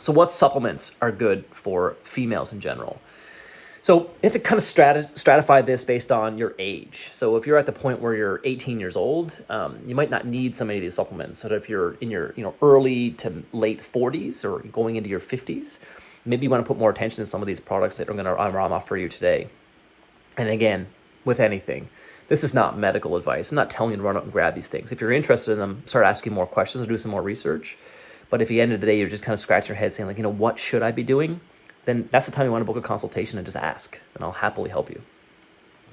So what supplements are good for females in general? So you have to kind of stratify this based on your age. So if you're at the point where you're 18 years old, you might not need so many of these supplements. So if you're in your early to late 40s or going into your 50s, maybe you want to put more attention to some of these products that I'm offer you today. And again, with anything, this is not medical advice. I'm not telling you to run out and grab these things. If you're interested in them, start asking more questions or do some more research. But if at the end of the day, you're just kind of scratching your head saying like, what should I be doing? Then that's the time you want to book a consultation and just ask, and I'll happily help you.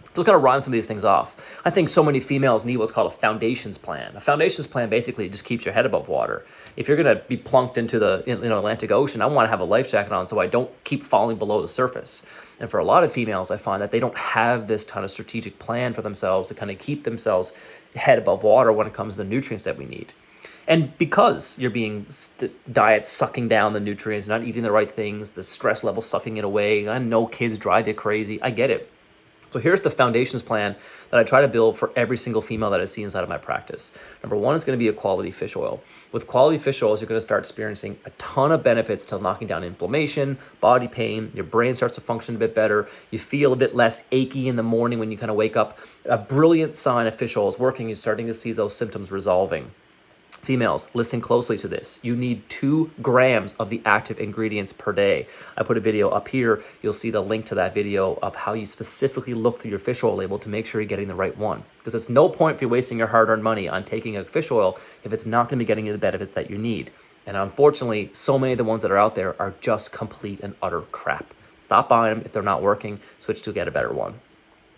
So let's kind of run some of these things off. I think so many females need what's called a foundations plan. A foundations plan basically just keeps your head above water. If you're going to be plunked into the Atlantic Ocean, I want to have a life jacket on so I don't keep falling below the surface. And for a lot of females, I find that they don't have this kind of strategic plan for themselves to kind of keep themselves head above water when it comes to the nutrients that we need. And because you're being diet sucking down the nutrients, not eating the right things, the stress level sucking it away, I know kids drive you crazy. I get it. So here's the foundations plan that I try to build for every single female that I see inside of my practice. Number one is going to be a quality fish oil. With quality fish oils, you're going to start experiencing a ton of benefits to knocking down inflammation, body pain, your brain starts to function a bit better, you feel a bit less achy in the morning when you kind of wake up. A brilliant sign of fish oil is working, you're starting to see those symptoms resolving. Females, listen closely to this. You need 2 grams of the active ingredients per day. I put a video up here. You'll see the link to that video of how you specifically look through your fish oil label to make sure you're getting the right one. Because it's no point if you're wasting your hard-earned money on taking a fish oil if it's not going to be getting you the benefits that you need. And unfortunately, so many of the ones that are out there are just complete and utter crap. Stop buying them. If they're not working, switch to get a better one.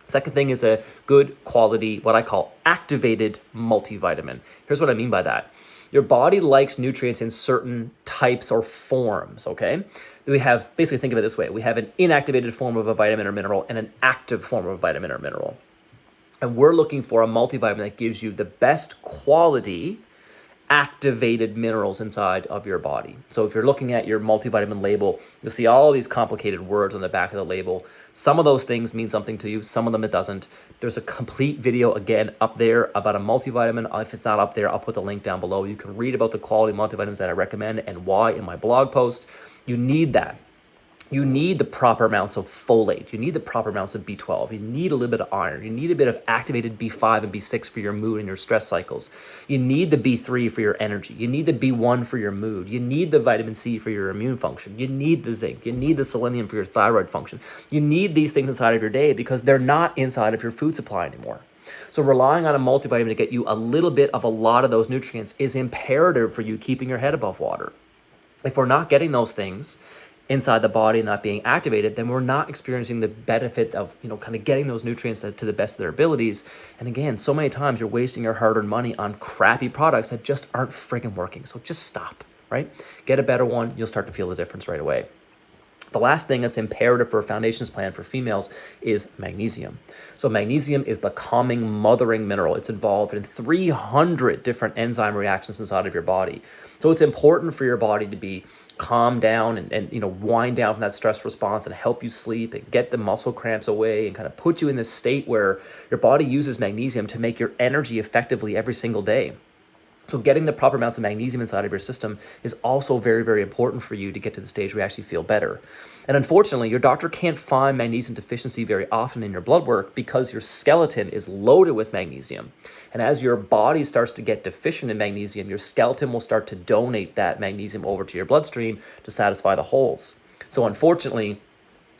Second thing is a good quality, what I call activated multivitamin. Here's what I mean by that. Your body likes nutrients in certain types or forms, okay? We have, basically think of it this way. We have an inactivated form of a vitamin or mineral and an active form of a vitamin or mineral. And we're looking for a multivitamin that gives you the best quality activated minerals inside of your body. So if you're looking at your multivitamin label, you'll see all these complicated words on the back of the label. Some of those things mean something to you, some of them it doesn't. There's a complete video again up there about a multivitamin. If it's not up there, I'll put the link down below. You can read about the quality multivitamins that I recommend and why in my blog post. You need that. You need the proper amounts of folate. You need the proper amounts of B12. You need a little bit of iron. You need a bit of activated B5 and B6 for your mood and your stress cycles. You need the B3 for your energy. You need the B1 for your mood. You need the vitamin C for your immune function. You need the zinc. You need the selenium for your thyroid function. You need these things inside of your day because they're not inside of your food supply anymore. So relying on a multivitamin to get you a little bit of a lot of those nutrients is imperative for you keeping your head above water. If we're not getting those things inside the body not being activated, then we're not experiencing the benefit of, kind of getting those nutrients to the best of their abilities. And again, so many times you're wasting your hard-earned money on crappy products that just aren't friggin' working. So just stop, right? Get a better one. You'll start to feel the difference right away. The last thing that's imperative for a foundations plan for females is magnesium. So magnesium is the calming, mothering mineral. It's involved in 300 different enzyme reactions inside of your body. So it's important for your body to be calm down and wind down from that stress response and help you sleep and get the muscle cramps away and kind of put you in this state where your body uses magnesium to make your energy effectively every single day. So getting the proper amounts of magnesium inside of your system is also very, very important for you to get to the stage where you actually feel better. And unfortunately, your doctor can't find magnesium deficiency very often in your blood work because your skeleton is loaded with magnesium. And as your body starts to get deficient in magnesium, your skeleton will start to donate that magnesium over to your bloodstream to satisfy the holes. So unfortunately,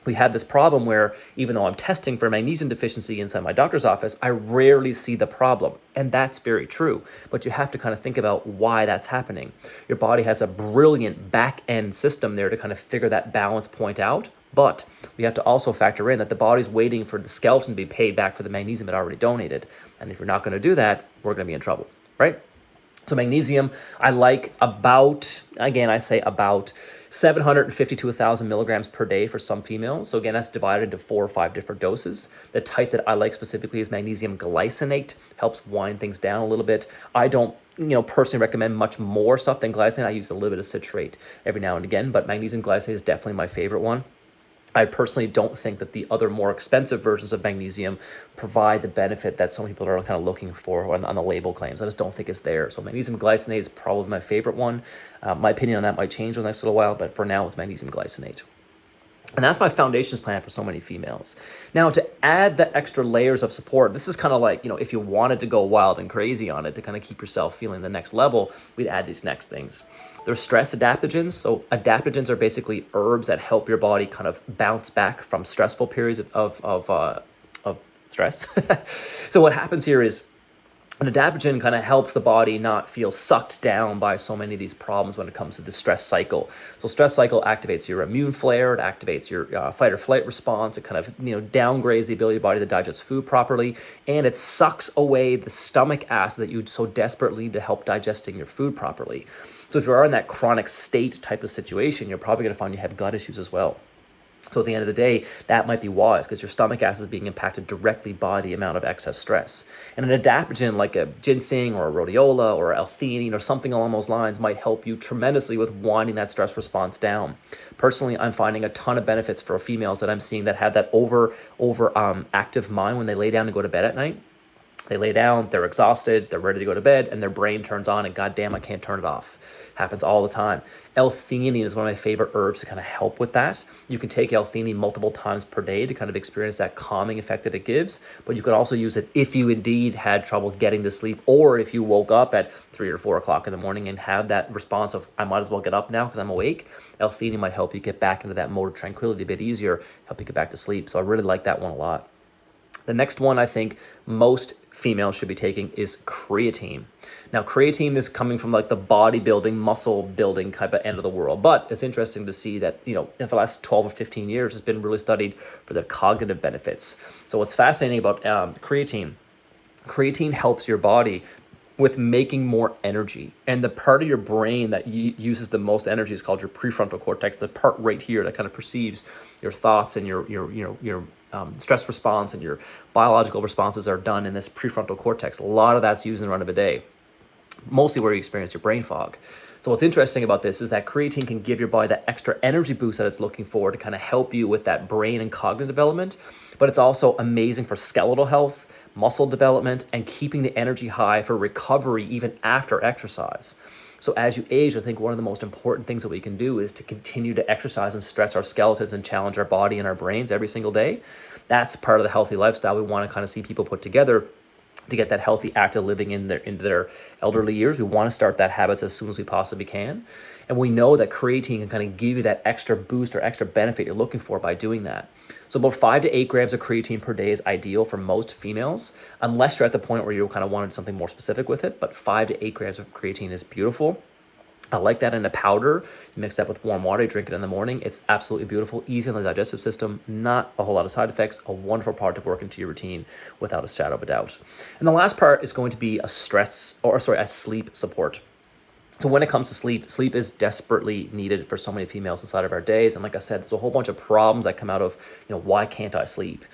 we have this problem where even though I'm testing for magnesium deficiency inside my doctor's office, I rarely see the problem. And that's very true. But you have to kind of think about why that's happening. Your body has a brilliant back-end system there to kind of figure that balance point out. But we have to also factor in that the body's waiting for the skeleton to be paid back for the magnesium it already donated. And if you're not going to do that, we're going to be in trouble, right? So magnesium, I like about 750 to 1,000 milligrams per day for some females. So again, that's divided into 4 or 5 different doses. The type that I like specifically is magnesium glycinate, helps wind things down a little bit. I don't, personally recommend much more stuff than glycinate. I use a little bit of citrate every now and again, but magnesium glycinate is definitely my favorite one. I personally don't think that the other more expensive versions of magnesium provide the benefit that some people are kind of looking for on the label claims. I just don't think it's there. So magnesium glycinate is probably my favorite one. My opinion on that might change in the next little while, but for now it's magnesium glycinate. And that's my foundations plan for so many females. Now, to add the extra layers of support, this is kind of like, if you wanted to go wild and crazy on it to kind of keep yourself feeling the next level, we'd add these next things. There's stress adaptogens. So adaptogens are basically herbs that help your body kind of bounce back from stressful periods of stress. So what happens here is an adaptogen kind of helps the body not feel sucked down by so many of these problems when it comes to the stress cycle. So stress cycle activates your immune flare, it activates your fight or flight response, it kind of downgrades the ability of the body to digest food properly, and it sucks away the stomach acid that you so desperately need to help digesting your food properly. So if you are in that chronic state type of situation, you're probably going to find you have gut issues as well. So at the end of the day, that might be wise because your stomach acid is being impacted directly by the amount of excess stress. And an adaptogen like a ginseng or a rhodiola or L-theanine or something along those lines might help you tremendously with winding that stress response down. Personally, I'm finding a ton of benefits for females that I'm seeing that have that over active mind when they lay down to go to bed at night. They lay down, they're exhausted, they're ready to go to bed, and their brain turns on, and goddamn, I can't turn it off. Happens all the time. L-theanine is one of my favorite herbs to kind of help with that. You can take L-theanine multiple times per day to kind of experience that calming effect that it gives, but you could also use it if you indeed had trouble getting to sleep, or if you woke up at 3 or 4 o'clock in the morning and have that response of, I might as well get up now because I'm awake. L-theanine might help you get back into that mode of tranquility a bit easier, help you get back to sleep. So I really like that one a lot. The next one I think most females should be taking is creatine. Now, creatine is coming from like the bodybuilding, muscle building type of end of the world, but it's interesting to see that, in the last 12 or 15 years, it's been really studied for the cognitive benefits. So what's fascinating about creatine helps your body with making more energy. And the part of your brain that uses the most energy is called your prefrontal cortex, the part right here that kind of perceives your thoughts and your stress response and your biological responses are done in this prefrontal cortex. A lot of that's used in the run of a day, mostly where you experience your brain fog. So what's interesting about this is that creatine can give your body that extra energy boost that it's looking for to kind of help you with that brain and cognitive development, but it's also amazing for skeletal health, muscle development, and keeping the energy high for recovery even after exercise. So as you age, I think one of the most important things that we can do is to continue to exercise and stress our skeletons and challenge our body and our brains every single day. That's part of the healthy lifestyle we want to kind of see people put together to get that healthy, active living into their elderly years. We want to start that habits as soon as we possibly can. And we know that creatine can kind of give you that extra boost or extra benefit you're looking for by doing that. So about 5 to 8 grams of creatine per day is ideal for most females, unless you're at the point where you kind of wanted something more specific with it. But 5 to 8 grams of creatine is beautiful. I like that in a powder. You mix that with warm water, you drink it in the morning. It's absolutely beautiful, easy on the digestive system, not a whole lot of side effects, a wonderful part to work into your routine without a shadow of a doubt. And the last part is going to be a sleep support. So when it comes to sleep is desperately needed for so many females inside of our days. And like I said, there's a whole bunch of problems that come out of, why can't I sleep?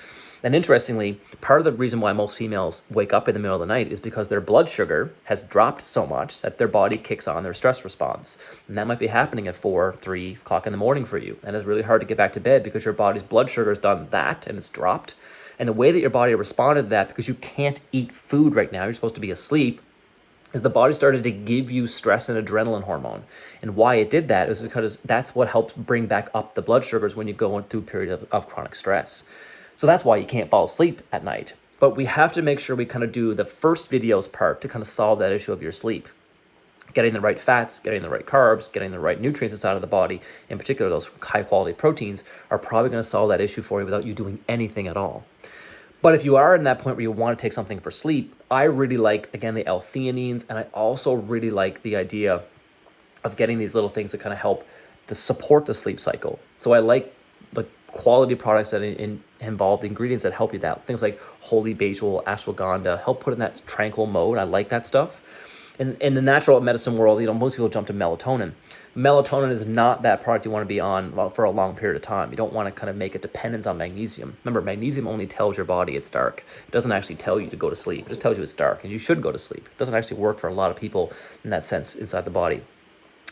And interestingly, part of the reason why most females wake up in the middle of the night is because their blood sugar has dropped so much that their body kicks on their stress response. And that might be happening at 3 o'clock in the morning for you. And it's really hard to get back to bed because your body's blood sugar has done that and it's dropped. And the way that your body responded to that, because you can't eat food right now, you're supposed to be asleep, is the body started to give you stress and adrenaline hormone. And why it did that is because that's what helps bring back up the blood sugars when you go through a period of chronic stress. So that's why you can't fall asleep at night. But we have to make sure we kind of do the first videos part to kind of solve that issue of your sleep. Getting the right fats, getting the right carbs, getting the right nutrients inside of the body, in particular those high quality proteins, are probably going to solve that issue for you without you doing anything at all. But if you are in that point where you want to take something for sleep, I really like, again, the L-theanines, and I also really like the idea of getting these little things that kind of help to support the sleep cycle. So I like the quality products that involve the ingredients that help you that. Things like holy basil, ashwagandha, help put in that tranquil mode. I like that stuff. In the natural medicine world, most people jump to melatonin. Melatonin is not that product you want to be on for a long period of time. You don't want to kind of make a dependence on magnesium. Remember, magnesium only tells your body it's dark. It doesn't actually tell you to go to sleep. It just tells you it's dark and you should go to sleep. It doesn't actually work for a lot of people in that sense inside the body.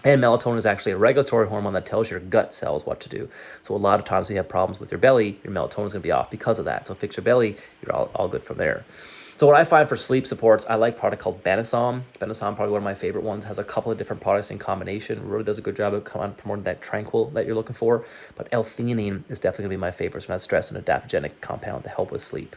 And melatonin is actually a regulatory hormone that tells your gut cells what to do. So a lot of times when you have problems with your belly, your melatonin is going to be off because of that. So fix your belly, you're all good from there. So what I find for sleep supports, I like a product called Benesom. Benesom, probably one of my favorite ones, has a couple of different products in combination. Really does a good job of promoting that tranquil that you're looking for. But L-theanine is definitely going to be my favorite. So that's stress and adaptogenic compound to help with sleep.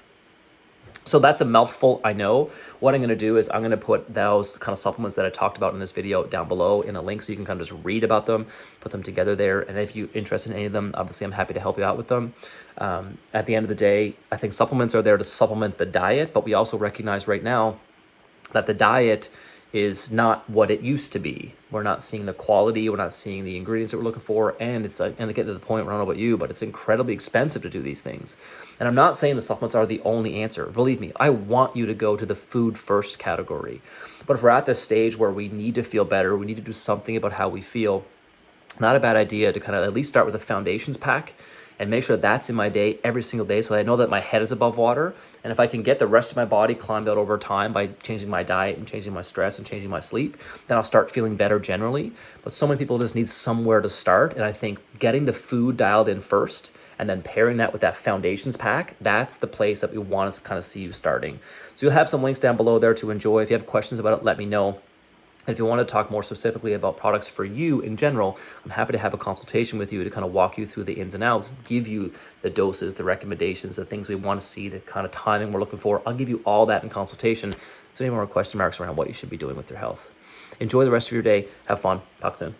So that's a mouthful, I know. What I'm going to do is I'm going to put those kind of supplements that I talked about in this video down below in a link so you can kind of just read about them, put them together there. And if you're interested in any of them, obviously I'm happy to help you out with them. At the end of the day, I think supplements are there to supplement the diet, but we also recognize right now that the diet is not what it used to be. We're not seeing the quality, we're not seeing the ingredients that we're looking for, and it's and to get to the point where I don't know about you, but it's incredibly expensive to do these things. And I'm not saying the supplements are the only answer. Believe me, I want you to go to the food first category. But if we're at this stage where we need to feel better, we need to do something about how we feel, not a bad idea to kind of at least start with a foundations pack and make sure that's in my day every single day so I know that my head is above water. And if I can get the rest of my body climbed out over time by changing my diet and changing my stress and changing my sleep, then I'll start feeling better generally. But so many people just need somewhere to start. And I think getting the food dialed in first and then pairing that with that foundations pack, that's the place that we want to kind of see you starting. So you'll have some links down below there to enjoy. If you have questions about it, let me know. And if you want to talk more specifically about products for you in general, I'm happy to have a consultation with you to kind of walk you through the ins and outs, give you the doses, the recommendations, the things we want to see, the kind of timing we're looking for. I'll give you all that in consultation. So any more question marks around what you should be doing with your health. Enjoy the rest of your day. Have fun. Talk soon.